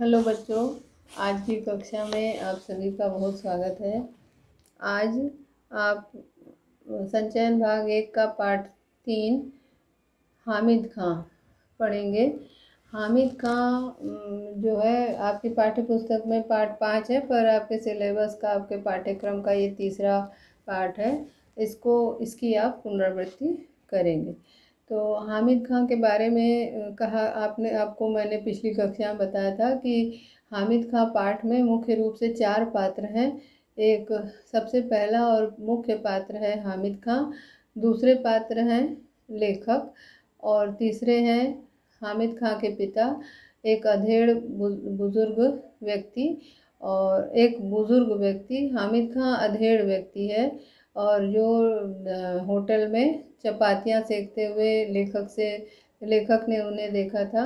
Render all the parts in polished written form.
Hello बच्चों, आज की कक्षा में आप सभी का बहुत स्वागत है। आज आप संचयन भाग 1 का पाठ 3 हामिद खां पढ़ेंगे। हामिद खां जो है आपकी पाठ्य पुस्तक में पाठ 5 है, पर आपके सिलेबस का, आपके पाठ्यक्रम का ये तीसरा पाठ है। इसकी आप पुनरावृत्ति करेंगे। तो हामिद खां के बारे में आपको मैंने पिछली कक्षा में बताया था कि हामिद खां पाठ में मुख्य रूप से 4 पात्र हैं। एक सबसे पहला और मुख्य पात्र है हामिद खां, दूसरे पात्र हैं लेखक, और तीसरे हैं हामिद खां के पिता, एक अधेड़ बुजुर्ग व्यक्ति। और एक बुजुर्ग व्यक्ति, हामिद खां अधेड़ व्यक्ति है, और जो होटल में चपातियाँ सेकते हुए लेखक ने उन्हें देखा था।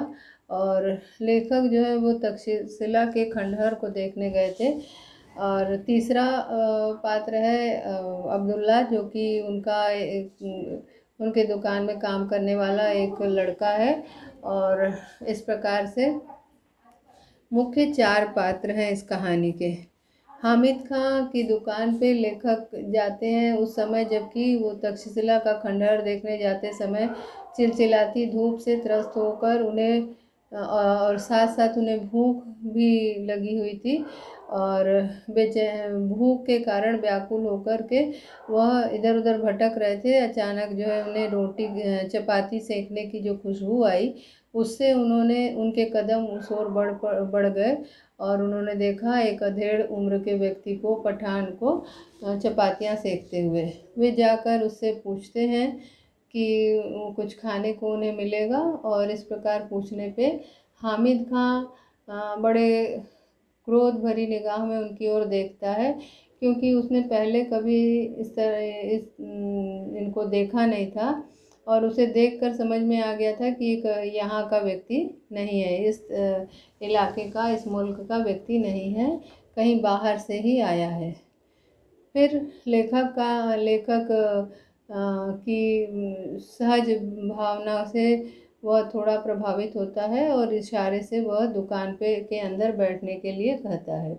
और लेखक जो है वो तक्षशिला के खंडहर को देखने गए थे। और तीसरा पात्र है अब्दुल्ला, जो कि उनके दुकान में काम करने वाला एक लड़का है। और इस प्रकार से मुख्य 4 पात्र हैं इस कहानी के। हामिद खां की दुकान पे लेखक जाते हैं उस समय, जबकि वो तक्षशिला का खंडहर देखने जाते समय चिलचिलाती धूप से त्रस्त होकर और साथ साथ उन्हें भूख भी लगी हुई थी। और भूख के कारण व्याकुल होकर के वह इधर उधर भटक रहे थे। अचानक जो है उन्हें चपाती सेकने की जो खुशबू आई, उससे उनके कदम उस ओर बढ़ गए, और उन्होंने देखा एक अधेड़ उम्र के व्यक्ति को, पठान को, चपातियाँ सेकते हुए। वे जाकर उससे पूछते हैं कि कुछ खाने को उन्हें मिलेगा, और इस प्रकार पूछने पे हामिद खां बड़े क्रोध भरी निगाह में उनकी ओर देखता है, क्योंकि उसने पहले कभी इनको देखा नहीं था, और उसे देखकर समझ में आ गया था कि यहाँ का व्यक्ति नहीं है, इस इलाके का, इस मुल्क का व्यक्ति नहीं है, कहीं बाहर से ही आया है। फिर लेखक की सहज भावना से वह थोड़ा प्रभावित होता है, और इशारे से वह दुकान के अंदर बैठने के लिए कहता है।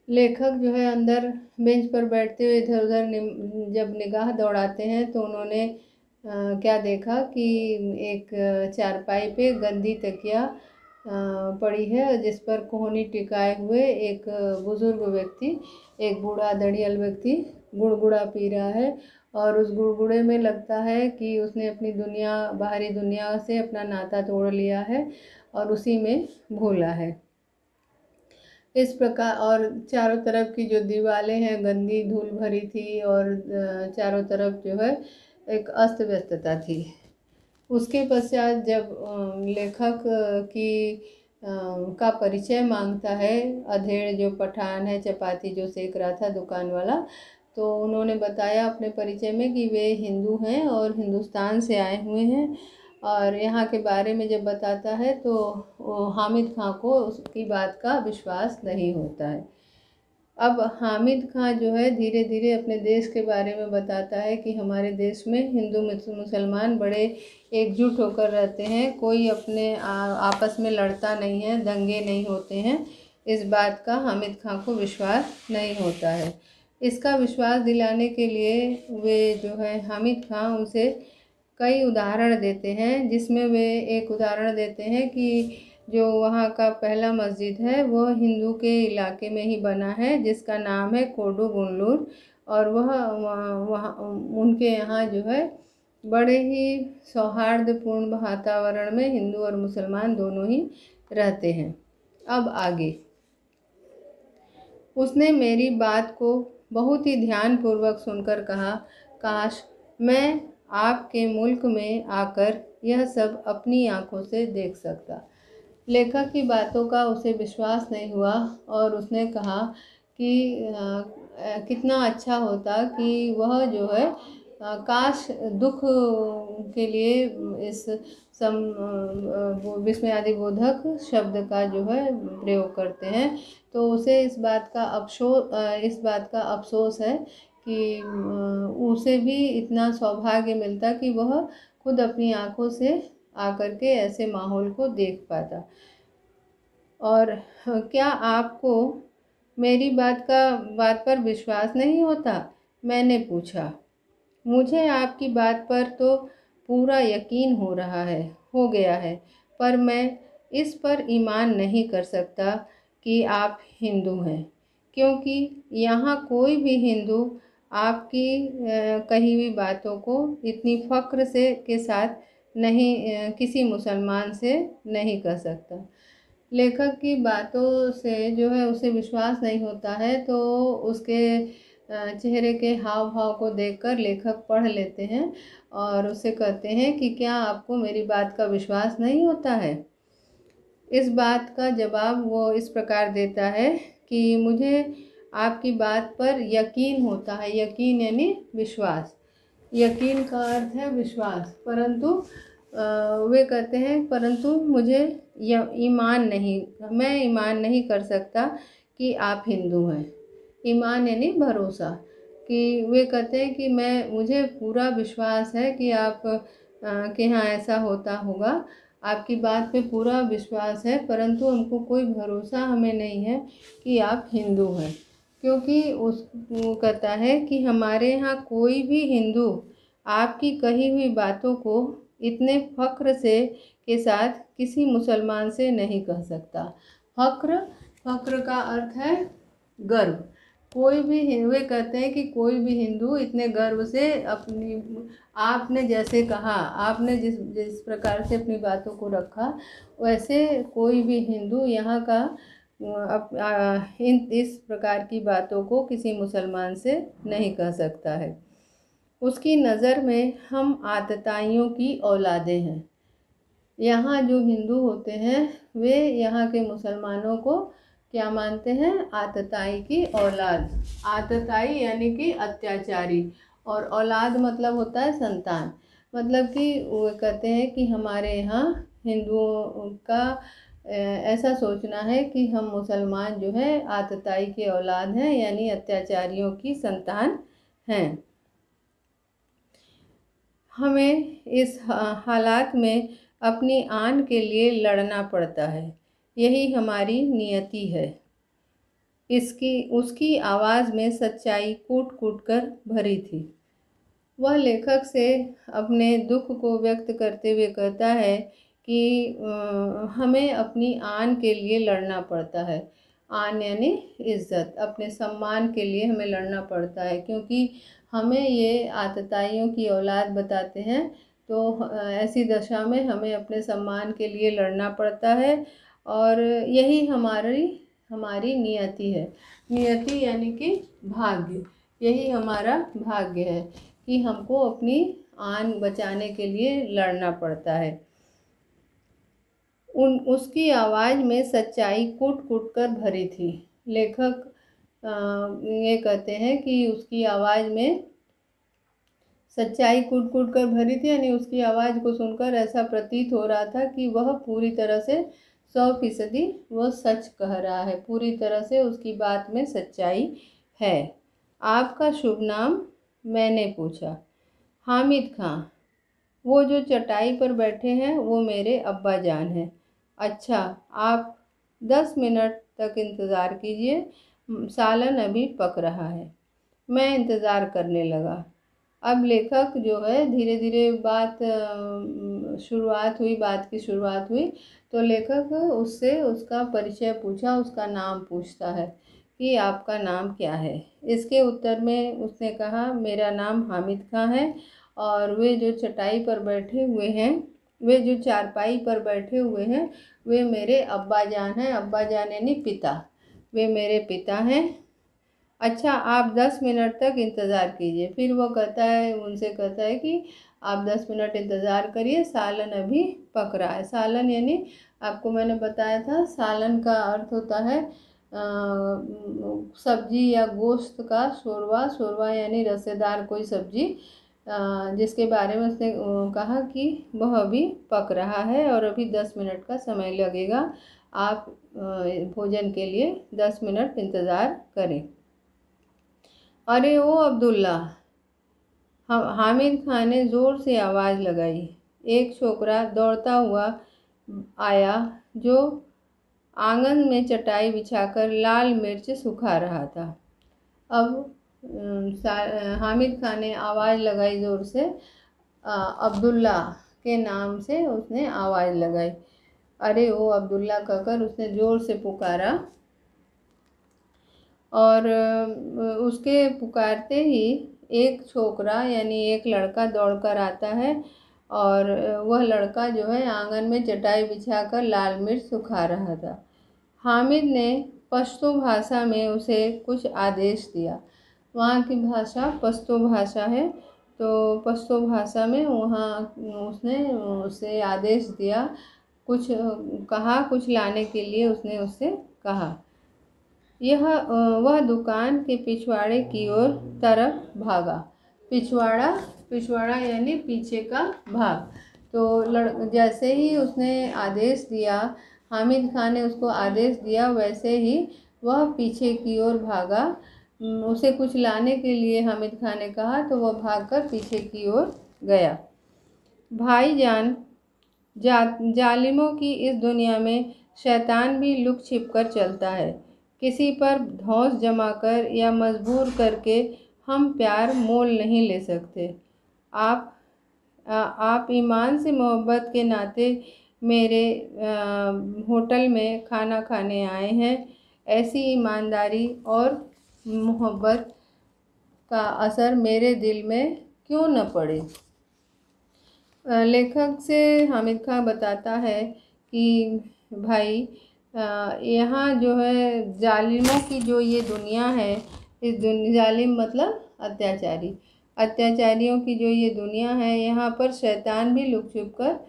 लेखक जो है अंदर बेंच पर बैठते हुए इधर उधर जब निगाह दौड़ाते हैं, तो उन्होंने क्या देखा कि एक चारपाई पे गंदी तकिया पड़ी है, जिस पर कोहनी टिकाए हुए एक बुजुर्ग व्यक्ति, एक बूढ़ा दड़ियल व्यक्ति गुड़गुड़ा पी रहा है। और उस गुड़गुड़े में लगता है कि उसने अपनी बाहरी दुनिया से अपना नाता तोड़ लिया है, और उसी में भूला है। इस प्रकार, और चारों तरफ की जो दीवारें हैं गंदी धूल भरी थी, और चारों तरफ जो है एक अस्त व्यस्तता थी। उसके पश्चात जब लेखक का परिचय मांगता है अधेड़ जो पठान है, चपाती जो सेक रहा था दुकान वाला, तो उन्होंने बताया अपने परिचय में कि वे हिंदू हैं और हिंदुस्तान से आए हुए हैं। और यहाँ के बारे में जब बताता है तो हामिद खां को उसकी बात का विश्वास नहीं होता है। अब हामिद खां जो है धीरे धीरे अपने देश के बारे में बताता है कि हमारे देश में हिंदू मुसलमान बड़े एकजुट होकर रहते हैं, कोई अपने आपस में लड़ता नहीं है, दंगे नहीं होते हैं। इस बात का हामिद खां को विश्वास नहीं होता है। इसका विश्वास दिलाने के लिए वे जो है हामिद खां उनसे कई उदाहरण देते हैं, जिसमें वे एक उदाहरण देते हैं कि जो वहाँ का पहला मस्जिद है वह हिंदू के इलाके में ही बना है, जिसका नाम है कोडुगुनलूर। और वहाँ उनके यहाँ जो है बड़े ही सौहार्दपूर्ण वातावरण में हिंदू और मुसलमान दोनों ही रहते हैं। अब आगे, उसने मेरी बात को बहुत ही ध्यानपूर्वक सुनकर कहा, काश मैं आपके मुल्क में आकर यह सब अपनी आंखों से देख सकता। लेखक की बातों का उसे विश्वास नहीं हुआ, और उसने कहा कि कितना अच्छा होता कि वह जो है काश दुख के लिए इस विस्मयादिबोधक शब्द का जो है प्रयोग करते हैं, तो उसे इस बात का अफसोस है कि उसे भी इतना सौभाग्य मिलता कि वह खुद अपनी आंखों से आकर के ऐसे माहौल को देख पाता। और क्या आपको मेरी बात पर विश्वास नहीं होता? मैंने पूछा। मुझे आपकी बात पर तो पूरा यकीन हो गया है, पर मैं इस पर ईमान नहीं कर सकता कि आप हिंदू हैं, क्योंकि यहाँ कोई भी हिंदू आपकी कही हुई बातों को इतनी फ़ख्र से के साथ नहीं किसी मुसलमान से नहीं कह सकता। लेखक की बातों से जो है उसे विश्वास नहीं होता है, तो उसके चेहरे के हाव भाव को देखकर लेखक पढ़ लेते हैं और उससे कहते हैं कि क्या आपको मेरी बात का विश्वास नहीं होता है? इस बात का जवाब वो इस प्रकार देता है कि मुझे आपकी बात पर यकीन होता है। यकीन यानी विश्वास। यकीन का अर्थ है विश्वास, परंतु वे कहते हैं परंतु मुझे मैं ईमान नहीं कर सकता कि आप हिंदू हैं। ईमान यानी भरोसा। कि वे कहते हैं कि मुझे पूरा विश्वास है कि आप के यहाँ ऐसा होता होगा, आपकी बात पे पूरा विश्वास है, परंतु हमको कोई भरोसा हमें नहीं है कि आप हिंदू हैं, क्योंकि वो कहता है कि हमारे यहाँ कोई भी हिंदू आपकी कही हुई बातों को इतने फ़ख्र से के साथ किसी मुसलमान से नहीं कह सकता। फ़ख्र का अर्थ है गर्व। वे कहते हैं कि कोई भी हिंदू इतने गर्व से आपने जैसे कहा, आपने जिस प्रकार से अपनी बातों को रखा, वैसे कोई भी हिंदू यहाँ का इस प्रकार की बातों को किसी मुसलमान से नहीं कह सकता है। उसकी नज़र में हम आतताइयों की औलादें हैं। यहाँ जो हिंदू होते हैं वे यहाँ के मुसलमानों को क्या मानते हैं? आतताई की औलाद। आतताई यानी कि अत्याचारी, और औलाद मतलब होता है संतान। मतलब कि वो कहते हैं कि हमारे यहाँ हिंदुओं का ऐसा सोचना है कि हम मुसलमान जो है आतताई के औलाद हैं, यानी अत्याचारियों की संतान हैं। हमें इस हालात में अपनी आन के लिए लड़ना पड़ता है, यही हमारी नियति है। उसकी आवाज़ में सच्चाई कूट कूट कर भरी थी। वह लेखक से अपने दुख को व्यक्त करते हुए कहता है कि हमें अपनी आन के लिए लड़ना पड़ता है। आन यानी इज्जत, अपने सम्मान के लिए हमें लड़ना पड़ता है, क्योंकि हमें ये आतताइयों की औलाद बताते हैं। तो ऐसी दशा में हमें अपने सम्मान के लिए लड़ना पड़ता है, और यही हमारी नियति है। नियति यानी कि भाग्य। यही हमारा भाग्य है कि हमको अपनी आन बचाने के लिए लड़ना पड़ता है। उसकी आवाज़ में सच्चाई कूट कूट कर भरी थी। लेखक ये कहते हैं कि उसकी आवाज़ में सच्चाई कूट कूट कर भरी थी, यानी उसकी आवाज़ को सुनकर ऐसा प्रतीत हो रहा था कि वह पूरी तरह से 100% वह सच कह रहा है। पूरी तरह से उसकी बात में सच्चाई है। आपका शुभ नाम? मैंने पूछा। हामिद खां। वो जो चटाई पर बैठे हैं वो मेरे अब्बा जान हैं। अच्छा, आप 10 मिनट तक इंतज़ार कीजिए, सालन अभी पक रहा है। मैं इंतज़ार करने लगा। अब लेखक जो है धीरे धीरे बात की शुरुआत हुई, तो लेखक उससे उसका परिचय पूछा, उसका नाम पूछता है कि आपका नाम क्या है। इसके उत्तर में उसने कहा मेरा नाम हामिद खां है, और वे जो चारपाई पर बैठे हुए हैं वे मेरे अब्बा जान हैं। अब्बा जान यानी पिता, वे मेरे पिता हैं। अच्छा, आप 10 मिनट तक इंतज़ार कीजिए। फिर वो उनसे कहता है कि आप 10 मिनट इंतज़ार करिए, सालन अभी पक रहा है। सालन यानी आपको मैंने बताया था, सालन का अर्थ होता है सब्जी या गोश्त का शोरवा। शोरवा यानी रसेदार कोई सब्जी, जिसके बारे में उसने कहा कि वह अभी पक रहा है और अभी 10 मिनट का समय लगेगा। आप भोजन के लिए 10 मिनट इंतज़ार करें। अरे ओ अब्दुल्ला, हामिद खान ने ज़ोर से आवाज़ लगाई। एक छोकरा दौड़ता हुआ आया जो आंगन में चटाई बिछाकर लाल मिर्च सुखा रहा था। अब हामिद खान ने आवाज़ लगाई ज़ोर से। अब्दुल्ला के नाम से उसने आवाज़ लगाई। अरे ओ अब्दुल्ला कहकर उसने ज़ोर से पुकारा, और उसके पुकारते ही एक छोकरा यानी एक लड़का दौड़कर आता है, और वह लड़का जो है आंगन में चटाई बिछाकर लाल मिर्च सुखा रहा था। हामिद ने पश्तो भाषा में उसे कुछ आदेश दिया। वहाँ की भाषा पश्तो भाषा है, तो पश्तो भाषा में वहाँ उसने उसे आदेश दिया, कुछ कहा, कुछ लाने के लिए उसने उससे कहा। वह दुकान के पिछवाड़े की ओर तरफ भागा। पिछवाड़ा यानी पीछे का भाग। तो जैसे ही उसने आदेश दिया, हामिद खान ने उसको आदेश दिया, वैसे ही वह पीछे की ओर भागा। उसे कुछ लाने के लिए हामिद खान ने कहा, तो वह भागकर पीछे की ओर गया। भाईजान, जालिमों की इस दुनिया में शैतान भी लुक छिप कर चलता है। किसी पर धौंस जमाकर या मजबूर करके हम प्यार मोल नहीं ले सकते। आप ईमान से मोहब्बत के नाते मेरे होटल में खाना खाने आए हैं। ऐसी ईमानदारी और मोहब्बत का असर मेरे दिल में क्यों न पड़े। लेखक से हामिद खान बताता है कि भाई, यहाँ जो है जालिमों की जो ये दुनिया है, इस जालिम मतलब अत्याचारियों की जो ये दुनिया है, यहाँ पर शैतान भी लुक छुप कर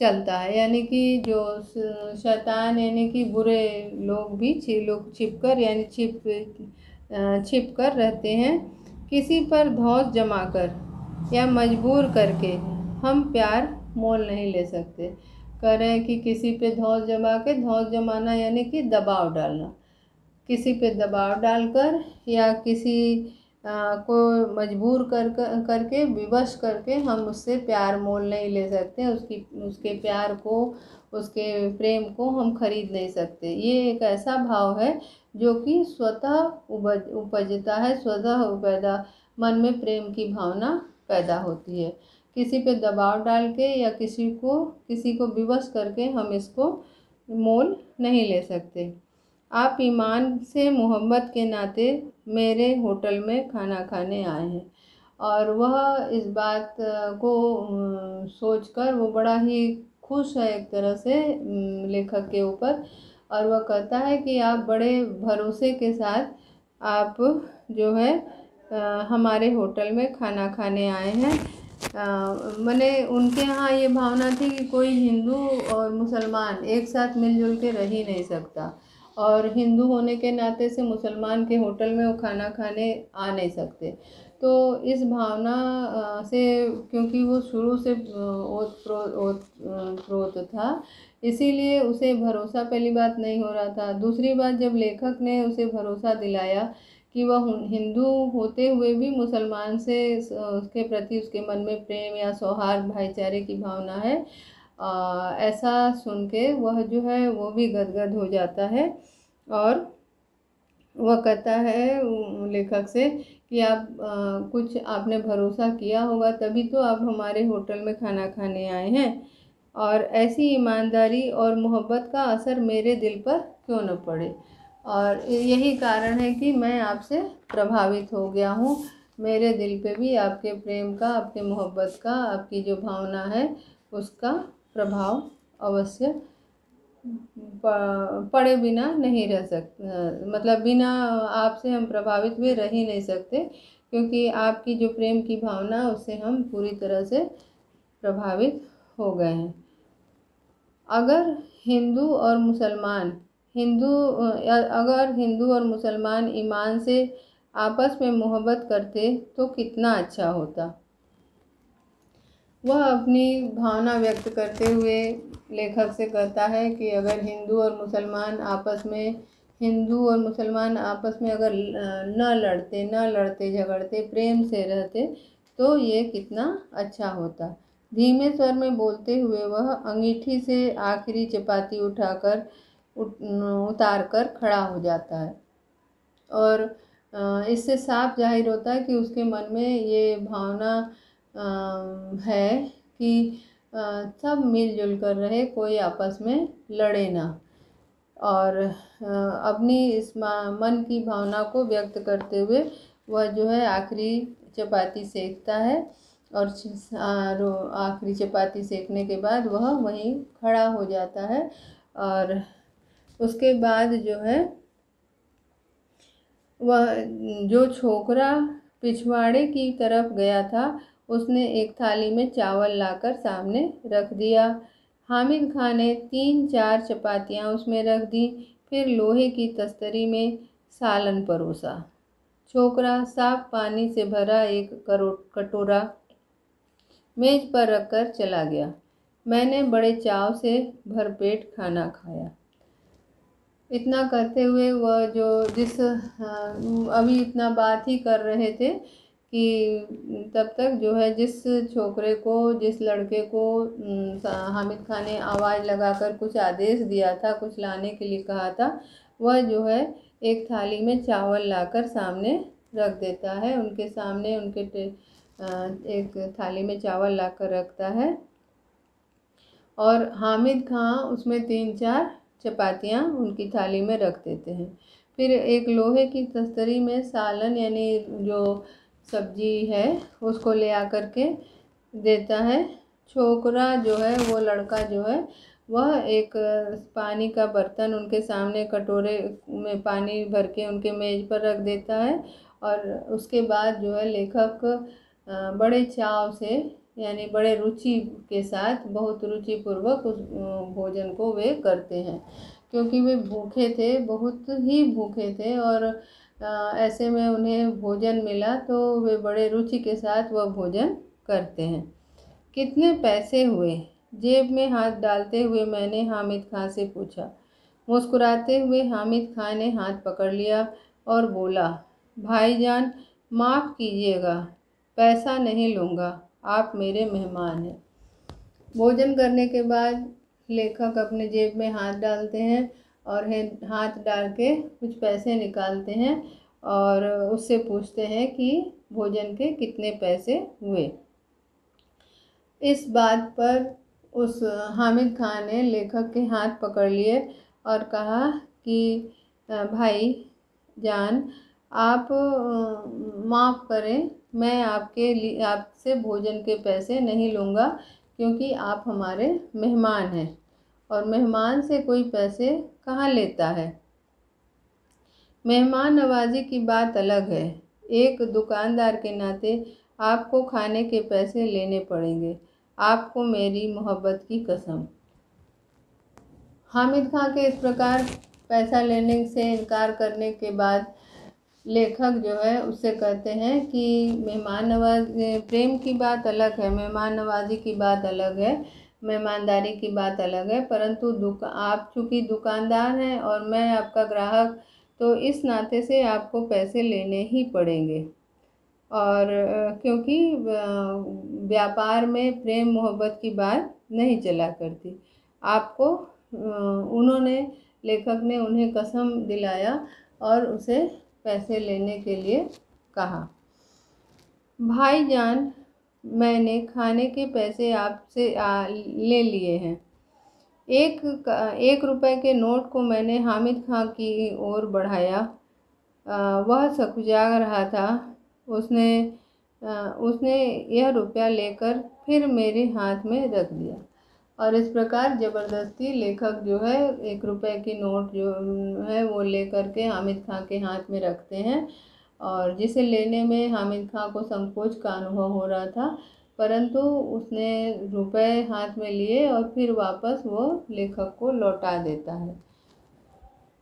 चलता है। यानी कि जो शैतान यानी कि बुरे लोग भी लुक छिप कर यानी छिप कर रहते हैं। किसी पर धौंस जमाकर या मजबूर करके हम प्यार मोल नहीं ले सकते। कह रहे हैं कि किसी पे धौंस जमाना यानी कि दबाव डालना। किसी पे दबाव डालकर या किसी को मजबूर करके विवश करके हम उससे प्यार मोल नहीं ले सकते। उसके प्यार को, उसके प्रेम को हम खरीद नहीं सकते। ये एक ऐसा भाव है जो कि स्वतः उपजता है, स्वतः पैदा मन में प्रेम की भावना पैदा होती है। किसी पे दबाव डाल के या किसी को विवश करके हम इसको मोल नहीं ले सकते। आप ईमान से मोहब्बत के नाते मेरे होटल में खाना खाने आए हैं। और वह इस बात को सोचकर वो बड़ा ही खुश है एक तरह से लेखक के ऊपर, और वह कहता है कि आप बड़े भरोसे के साथ आप जो है हमारे होटल में खाना खाने आए हैं। मैंने उनके यहाँ ये भावना थी कि कोई हिंदू और मुसलमान एक साथ मिलजुल के रह ही नहीं सकता, और हिंदू होने के नाते से मुसलमान के होटल में वो खाना खाने आ नहीं सकते। तो इस भावना से, क्योंकि वो शुरू से ओतप्रोत था, इसीलिए उसे भरोसा पहली बात नहीं हो रहा था। दूसरी बात, जब लेखक ने उसे भरोसा दिलाया कि वह हिंदू होते हुए भी मुसलमान से उसके प्रति उसके मन में प्रेम या सौहार्द भाईचारे की भावना है, ऐसा सुन के वह जो है वो भी गदगद हो जाता है। और वह कहता है लेखक से कि आप कुछ आपने भरोसा किया होगा, तभी तो आप हमारे होटल में खाना खाने आए हैं, और ऐसी ईमानदारी और मोहब्बत का असर मेरे दिल पर क्यों न पड़े। और यही कारण है कि मैं आपसे प्रभावित हो गया हूँ। मेरे दिल पे भी आपके प्रेम का, आपके मोहब्बत का, आपकी जो भावना है उसका प्रभाव अवश्य पड़े बिना नहीं रह सकते। मतलब बिना आपसे हम प्रभावित हुए रह ही नहीं सकते, क्योंकि आपकी जो प्रेम की भावना उससे हम पूरी तरह से प्रभावित हो गए हैं। अगर हिंदू और मुसलमान ईमान से आपस में मोहब्बत करते तो कितना अच्छा होता। वह अपनी भावना व्यक्त करते हुए लेखक से कहता है कि अगर हिंदू और मुसलमान आपस में अगर न लड़ते झगड़ते, प्रेम से रहते तो ये कितना अच्छा होता। धीमे स्वर में बोलते हुए वह अंगीठी से आखिरी चपाती उठाकर उतार कर खड़ा हो जाता है। और इससे साफ जाहिर होता है कि उसके मन में ये भावना है कि सब मिलजुल कर रहे, कोई आपस में लड़े ना। और अपनी इस मन की भावना को व्यक्त करते हुए वह जो है आखिरी चपाती सेकता है। और आखिरी चपाती सेकने के बाद वह वहीं खड़ा हो जाता है। और उसके बाद जो है वह जो छोकरा पिछवाड़े की तरफ गया था उसने एक थाली में चावल लाकर सामने रख दिया। हामिद खां ने 3-4 चपातियाँ उसमें रख दी, फिर लोहे की तस्तरी में सालन परोसा। छोकरा साफ पानी से भरा एक कटोरा मेज पर रखकर चला गया। मैंने बड़े चाव से भरपेट खाना खाया। इतना करते हुए वह जो अभी इतना बात ही कर रहे थे कि तब तक जो है जिस छोकरे को, जिस लड़के को हामिद खान ने आवाज़ लगाकर कुछ आदेश दिया था, कुछ लाने के लिए कहा था, वह जो है एक थाली में चावल लाकर सामने रख देता है। उनके सामने एक थाली में चावल लाकर रखता है और हामिद खां उसमें 3-4 चपातियाँ उनकी थाली में रख देते हैं। फिर एक लोहे की तस्तरी में सालन यानी जो सब्जी है उसको ले आकर के देता है। छोकरा जो है, वो लड़का जो है, वह एक पानी का बर्तन उनके सामने कटोरे में पानी भर के उनके मेज पर रख देता है। और उसके बाद जो है लेखक बड़े चाव से यानी बड़े रुचि के साथ, बहुत रुचिपूर्वक उस भोजन को वे करते हैं, क्योंकि वे भूखे थे, बहुत ही भूखे थे। और ऐसे में उन्हें भोजन मिला तो वे बड़े रुचि के साथ वह भोजन करते हैं। कितने पैसे हुए? जेब में हाथ डालते हुए मैंने हामिद खां से पूछा। मुस्कुराते हुए हामिद खां ने हाथ पकड़ लिया और बोला, भाईजान माफ़ कीजिएगा, पैसा नहीं लूँगा, आप मेरे मेहमान हैं। भोजन करने के बाद लेखक अपने जेब में हाथ डालते हैं और हाथ डाल के कुछ पैसे निकालते हैं और उससे पूछते हैं कि भोजन के कितने पैसे हुए। इस बात पर उस हामिद खान ने लेखक के हाथ पकड़ लिए और कहा कि भाई जान, आप माफ़ करें, मैं आपसे भोजन के पैसे नहीं लूँगा, क्योंकि आप हमारे मेहमान हैं और मेहमान से कोई पैसे कहाँ लेता है। मेहमान नवाजी की बात अलग है, एक दुकानदार के नाते आपको खाने के पैसे लेने पड़ेंगे, आपको मेरी मोहब्बत की कसम। हामिद खां के इस प्रकार पैसा लेने से इनकार करने के बाद लेखक जो है उससे कहते हैं कि मेहमान नवाजी, प्रेम की बात अलग है, मेहमान नवाजी की बात अलग है, मेहमानदारी की बात अलग है, परंतु आप चूँकि दुकानदार हैं और मैं आपका ग्राहक, तो इस नाते से आपको पैसे लेने ही पड़ेंगे। और क्योंकि व्यापार में प्रेम मोहब्बत की बात नहीं चला करती। आपको लेखक ने उन्हें कसम दिलाया और उसे पैसे लेने के लिए कहा। भाईजान, मैंने खाने के पैसे आपसे ले लिए हैं। 1 रुपए के नोट को मैंने हामिद खां की ओर बढ़ाया। वह सकुचा रहा था। उसने यह रुपया लेकर फिर मेरे हाथ में रख दिया और इस प्रकार ज़बरदस्ती लेखक जो है 1 रुपए की नोट जो है वो लेकर के हामिद खां के हाथ में रखते हैं, और जिसे लेने में हामिद खां को संकोच का अनुभव हो रहा था, परंतु उसने रुपए हाथ में लिए और फिर वापस वो लेखक को लौटा देता है।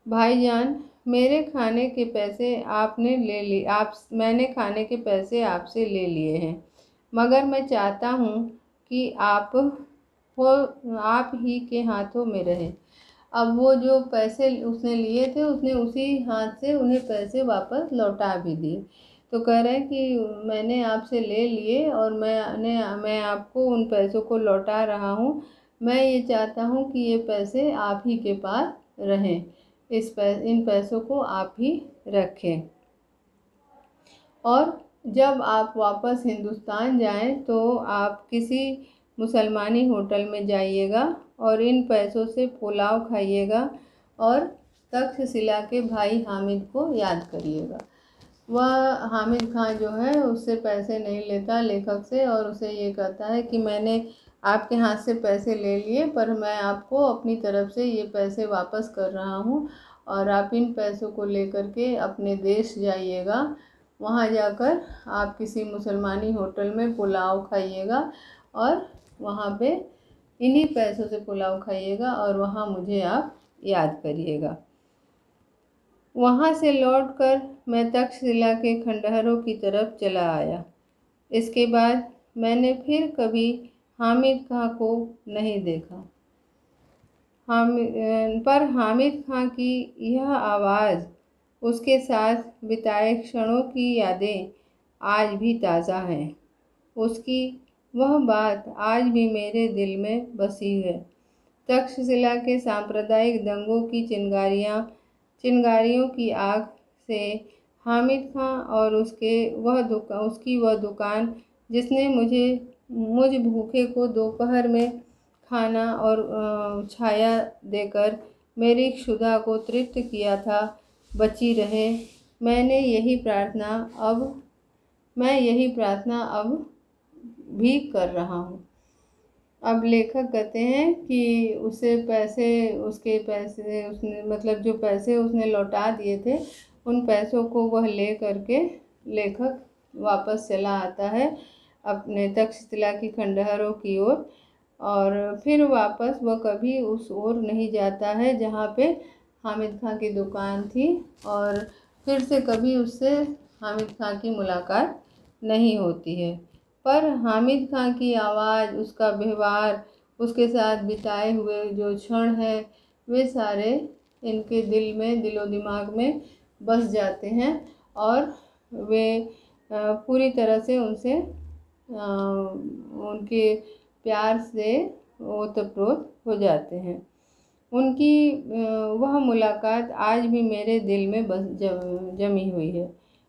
भाईजान, मेरे खाने के पैसे आपने ले लिए, मैंने खाने के पैसे आपसे ले लिए हैं, मगर मैं चाहता हूँ कि आप ही के हाथों में रहे। अब वो जो पैसे उसने लिए थे, उसने उसी हाथ से उन्हें पैसे वापस लौटा भी दिए। तो कह रहे हैं कि मैंने आपसे ले लिए और मैं आपको उन पैसों को लौटा रहा हूँ। मैं ये चाहता हूँ कि ये पैसे आप ही के पास रहें। इन पैसों को आप ही रखें। और जब आप वापस हिंदुस्तान जाएं तो आप किसी मुसलमानी होटल में जाइएगा और इन पैसों से पुलाव खाइएगा और तक्षशिला के भाई हामिद को याद करिएगा। वह हामिद खां जो है उससे पैसे नहीं लेता लेखक से, और उसे ये कहता है कि मैंने आपके हाथ से पैसे ले लिए, पर मैं आपको अपनी तरफ से ये पैसे वापस कर रहा हूँ और आप इन पैसों को लेकर के अपने देश जाइएगा। वहाँ जाकर आप किसी मुसलमानी होटल में पुलाव खाइएगा और वहाँ पे इन्हीं पैसों से पुलाव खाइएगा और वहाँ मुझे आप याद करिएगा। वहाँ से लौटकर मैं तक्षशिला के खंडहरों की तरफ चला आया। इसके बाद मैंने फिर कभी हामिद खां को नहीं देखा। पर हामिद खां की यह आवाज़, उसके साथ बिताए क्षणों की यादें आज भी ताज़ा हैं। उसकी वह बात आज भी मेरे दिल में बसी है। तक्षशिला के सांप्रदायिक दंगों की चिंगारियों की आग से हामिद खां और उसकी वह दुकान जिसने मुझ भूखे को दोपहर में खाना और छाया देकर मेरी क्षुधा को तृप्त किया था, बची रहे। मैं यही प्रार्थना अब भी कर रहा हूँ। अब लेखक कहते हैं कि उसके पैसे उसने मतलब जो पैसे उसने लौटा दिए थे, उन पैसों को वह ले करके लेखक वापस चला आता है अपने तक्षशिला की खंडहरों की ओर, और फिर वापस वह कभी उस ओर नहीं जाता है जहाँ पे हामिद खां की दुकान थी, और फिर से कभी उससे हामिद खां की मुलाकात नहीं होती है। पर हामिद खां की आवाज़, उसका व्यवहार, उसके साथ बिताए हुए जो क्षण हैं, वे सारे इनके दिलो दिमाग में बस जाते हैं और वे पूरी तरह से उनके प्यार से ओतप्रोत हो जाते हैं। उनकी वह मुलाकात आज भी मेरे दिल में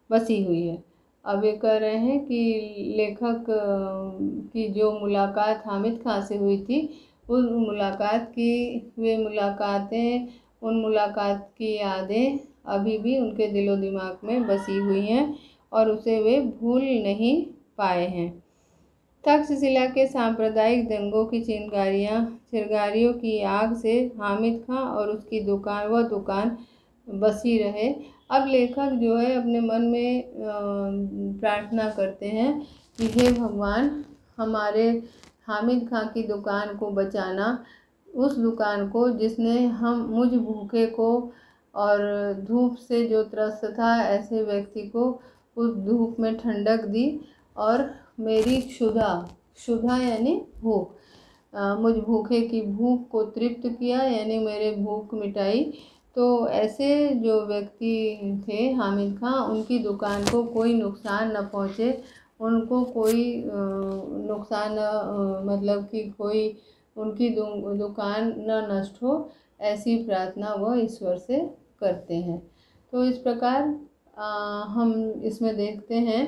बसी हुई है। अब ये कह रहे हैं कि लेखक की जो मुलाकात हामिद खां से हुई थी, उन मुलाकात की यादें अभी भी उनके दिलो दिमाग में बसी हुई हैं और उसे वे भूल नहीं पाए हैं। तक्षशिला के सांप्रदायिक दंगों की चिंगारियों की आग से हामिद खां और उसकी दुकान बसी रहे। अब लेखक जो है अपने मन में प्रार्थना करते हैं कि हे भगवान, हमारे हामिद खां की दुकान को बचाना, उस दुकान को जिसने मुझ भूखे को और धूप से जो त्रस्त था ऐसे व्यक्ति को उस धूप में ठंडक दी और मेरी क्षुधा यानी भूख, मुझ भूखे की भूख को तृप्त किया यानी मेरे भूख मिटाई। तो ऐसे जो व्यक्ति थे हामिद खां, उनकी दुकान को कोई नुकसान न पहुँचे, उनको कोई नुकसान मतलब कि कोई उनकी दुकान न नष्ट हो, ऐसी प्रार्थना वह ईश्वर से करते हैं। तो इस प्रकार हम इसमें देखते हैं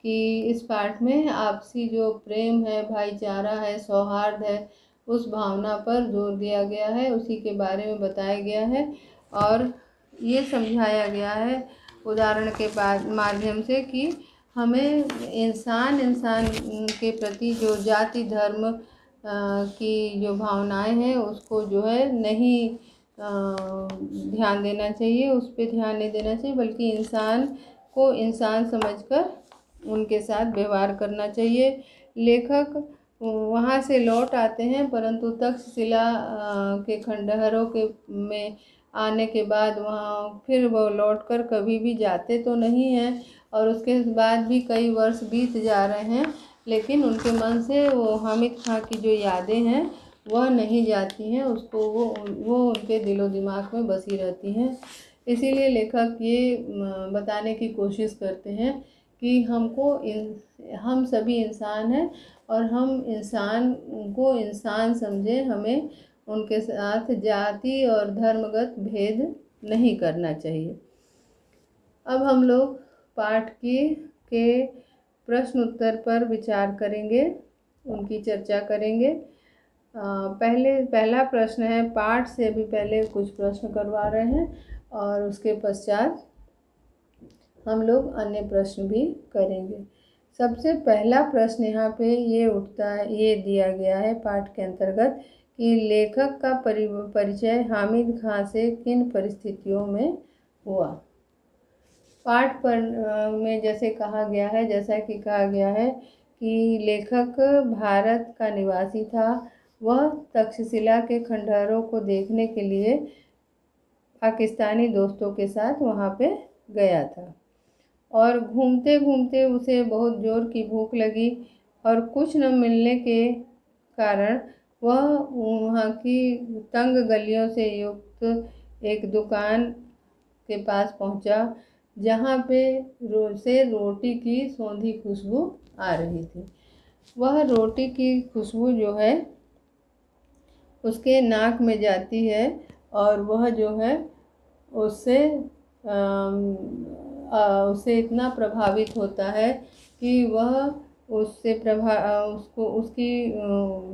कि इस पाठ में आपसी जो प्रेम है, भाईचारा है, सौहार्द है, उस भावना पर जोर दिया गया है, उसी के बारे में बताया गया है और ये समझाया गया है उदाहरण के माध्यम से कि हमें इंसान के प्रति जो जाति धर्म की जो भावनाएं हैं उसको जो है नहीं ध्यान देना चाहिए, उस पर ध्यान नहीं देना चाहिए, बल्कि इंसान को इंसान समझकर उनके साथ व्यवहार करना चाहिए। लेखक वहाँ से लौट आते हैं, परंतु तक्षशिला के खंडहरों में आने के बाद वहाँ फिर वो लौटकर कभी भी जाते तो नहीं हैं और उसके बाद भी कई वर्ष बीत जा रहे हैं, लेकिन उनके मन से वो हामिद खां की जो यादें हैं वह नहीं जाती हैं, उसको वो उनके दिलो दिमाग में बसी रहती हैं। इसीलिए लेखक ये बताने की कोशिश करते हैं कि हम सभी इंसान हैं और हम इंसान को इंसान समझें, हमें उनके साथ जाति और धर्मगत भेद नहीं करना चाहिए। अब हम लोग पाठ के प्रश्न उत्तर पर विचार करेंगे, उनकी चर्चा करेंगे। पहला प्रश्न है, पाठ से भी पहले कुछ प्रश्न करवा रहे हैं और उसके पश्चात हम लोग अन्य प्रश्न भी करेंगे। सबसे पहला प्रश्न यहाँ पे ये उठता है, ये दिया गया है पाठ के अंतर्गत कि लेखक का परिचय हामिद खां से किन परिस्थितियों में हुआ। पाठ पर में जैसा कि कहा गया है कि लेखक भारत का निवासी था। वह तक्षशिला के खंडहरों को देखने के लिए पाकिस्तानी दोस्तों के साथ वहाँ पे गया था और घूमते घूमते उसे बहुत जोर की भूख लगी और कुछ न मिलने के कारण वह वहाँ की तंग गलियों से युक्त एक दुकान के पास पहुँचा, जहाँ पे रोटी की सौंधी खुशबू आ रही थी। वह रोटी की खुशबू जो है उसके नाक में जाती है और वह जो है उससे इतना प्रभावित होता है कि वह उसकी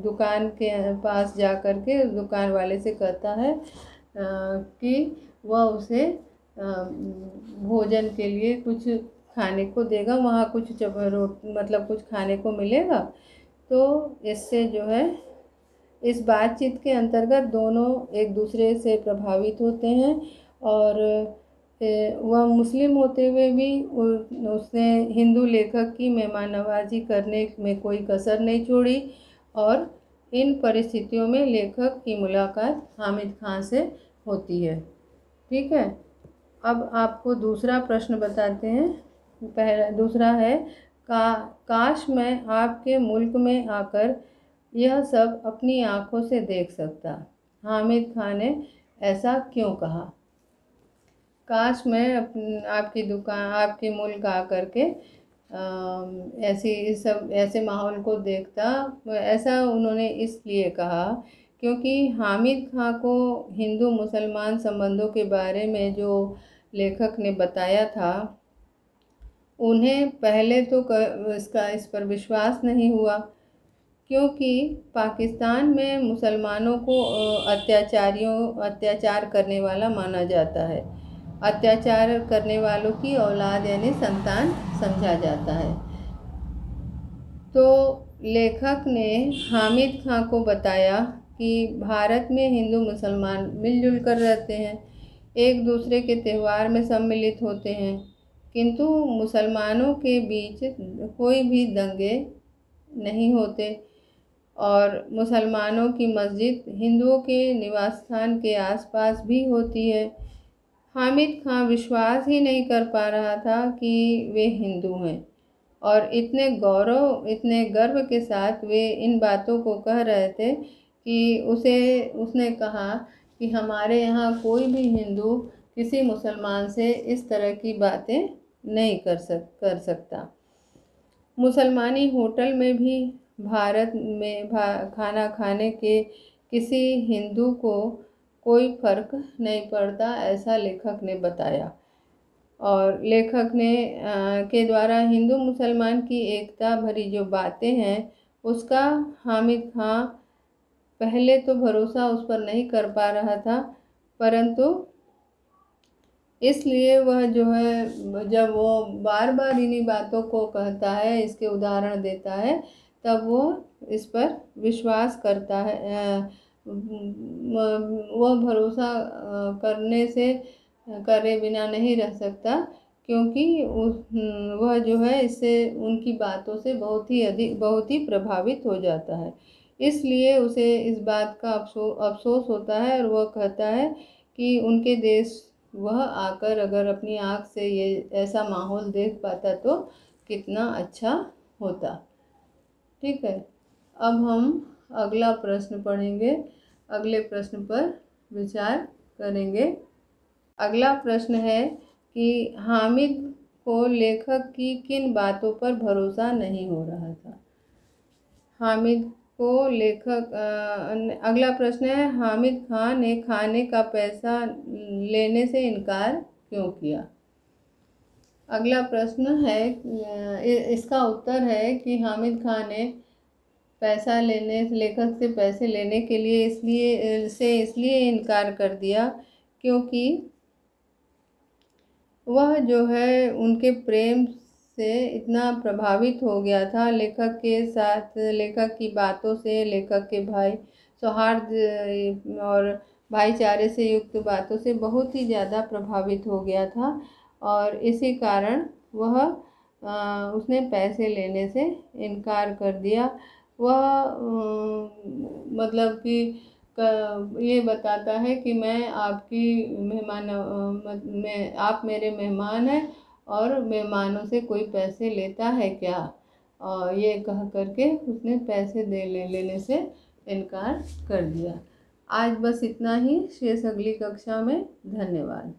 दुकान के पास जा कर के दुकान वाले से कहता है कि वह उसे भोजन के लिए कुछ खाने को देगा, वहाँ कुछ कुछ खाने को मिलेगा। तो इससे जो है इस बातचीत के अंतर्गत दोनों एक दूसरे से प्रभावित होते हैं और वह मुस्लिम होते हुए भी उसने हिंदू लेखक की मेहमान नवाजी करने में कोई कसर नहीं छोड़ी और इन परिस्थितियों में लेखक की मुलाकात हामिद खां से होती है। ठीक है, अब आपको दूसरा प्रश्न बताते हैं। दूसरा है, काश मैं आपके मुल्क में आकर यह सब अपनी आँखों से देख सकता। हामिद खां ने ऐसा क्यों कहा? काश मैं आपके मुल्क आकर के ऐसे माहौल को देखता। ऐसा उन्होंने इसलिए कहा क्योंकि हामिद खां को हिंदू मुसलमान संबंधों के बारे में जो लेखक ने बताया था, उन्हें पहले तो इस पर विश्वास नहीं हुआ, क्योंकि पाकिस्तान में मुसलमानों को अत्याचार करने वाला माना जाता है। अत्याचार करने वालों की औलाद यानी संतान समझा जाता है। तो लेखक ने हामिद खां को बताया कि भारत में हिंदू मुसलमान मिलजुल कर रहते हैं, एक दूसरे के त्यौहार में सम्मिलित होते हैं, किंतु मुसलमानों के बीच कोई भी दंगे नहीं होते और मुसलमानों की मस्जिद हिंदुओं के निवास स्थान के आसपास भी होती है। हामिद खां विश्वास ही नहीं कर पा रहा था कि वे हिंदू हैं और इतने गर्व के साथ वे इन बातों को कह रहे थे कि उसने कहा कि हमारे यहाँ कोई भी हिंदू किसी मुसलमान से इस तरह की बातें नहीं कर सकता। मुसलमानी होटल में भी भारत में खाना खाने के किसी हिंदू को कोई फर्क नहीं पड़ता, ऐसा लेखक ने बताया। और लेखक ने के द्वारा हिंदू मुसलमान की एकता भरी जो बातें हैं, उसका हामिद खां पहले तो भरोसा उस पर नहीं कर पा रहा था, परंतु इसलिए वह जो है जब वो बार बार इन्हीं बातों को कहता है, इसके उदाहरण देता है, तब वो इस पर विश्वास करता है। वह भरोसा करे बिना नहीं रह सकता, क्योंकि वह जो है इससे उनकी बातों से बहुत ही प्रभावित हो जाता है। इसलिए उसे इस बात का अफसोस होता है और वह कहता है कि उनके देश वह आकर अगर अपनी आँख से ये ऐसा माहौल देख पाता तो कितना अच्छा होता। ठीक है, अब हम अगला प्रश्न पढ़ेंगे, अगले प्रश्न पर विचार करेंगे। अगला प्रश्न है कि हामिद को लेखक की किन बातों पर भरोसा नहीं हो रहा था। हामिद को लेखक अगला प्रश्न है, हामिद खान ने खाने का पैसा लेने से इनकार क्यों किया। अगला प्रश्न है, इसका उत्तर है कि हामिद खान ने पैसा लेने लेखक से पैसे लेने के लिए इसलिए इनकार कर दिया क्योंकि वह जो है उनके प्रेम से इतना प्रभावित हो गया था, लेखक के साथ, लेखक की बातों से, लेखक के भाई सौहार्द और भाईचारे से युक्त बातों से बहुत ही ज़्यादा प्रभावित हो गया था और इसी कारण वह उसने पैसे लेने से इनकार कर दिया। वह मतलब कि ये बताता है कि मैं आपकी आप मेरे मेहमान हैं और मेहमानों से कोई पैसे लेता है क्या, और ये कह करके उसने पैसे लेने से इनकार कर दिया। आज बस इतना ही, शेष अगली कक्षा में। धन्यवाद।